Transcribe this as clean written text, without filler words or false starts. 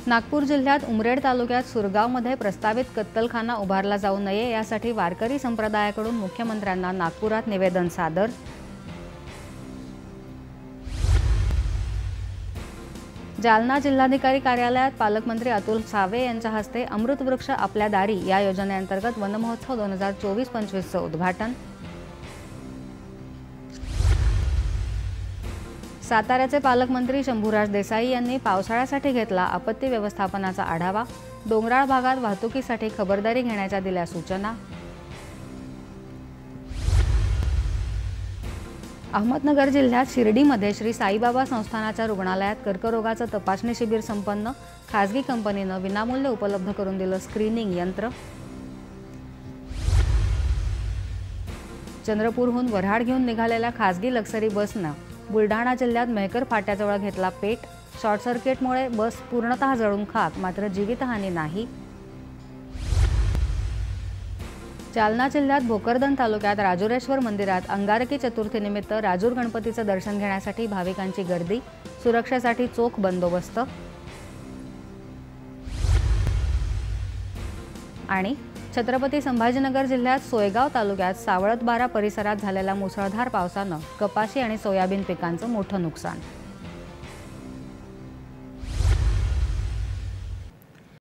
नागपूर जिल्ह्यात उमरेड तालुक्यात सुरगावमध्ये प्रस्तावित कत्तलखाना उभारला जाऊ नये यासाठी वारकरी संप्रदायाकडून मुख्यमंत्र्यांना नागपुरात निवेदन सादर। जालना जिल्हाधिकारी कार्यालयात पालकमंत्री अतुल सावे यांच्या हस्ते अमृत वृक्ष आपल्या दारी या योजनेअंतर्गत वनमहोत्सव 2024-25चं उद्घाटन। साताऱ्याचे पालकमंत्री शंभूराज देसाई यांनी पावसाळ्यासाठी घेतला आपत्ती व्यवस्थापनाचा आढावा। डोंगराळ भागात वाहतुकीसाठी खबरदारी घेण्याच्या दिल्या सूचना। अहमदनगर जिल्ह्यात शिर्डीमध्ये श्री साईबाबा संस्थानाच्या रुग्णालयात कर्करोगाचं तपासणी शिबिर संपन्न। खासगी कंपनीनं विनामूल्य उपलब्ध करून दिलं स्क्रीनिंग यंत्र। चंद्रपूरहून वऱ्हाड घेऊन निघालेल्या खासगी लक्झरी बसनं बुलढाणा जिल्ह्यात मेहकर फाट्याजवळ घेतला पेट। शॉर्ट सर्किटमुळे बस पूर्णतः जळून खाक, मात्र जीवितहानी नाही। जालना जिल्ह्यात भोकरदन तालुक्यात राजुरेश्वर मंदिरात अंगारकी चतुर्थीनिमित्त राजूर गणपतीचं दर्शन घेण्यासाठी भाविकांची गर्दी। सुरक्षेसाठी चोख बंदोबस्त। आणि छत्रपती संभाजीनगर जिल्ह्यात सोयगाव तालुक्यात सावळतबारा परिसरात झालेल्या मुसळधार पावसानं कपाशी आणि सोयाबीन पिकांचं मोठं नुकसान।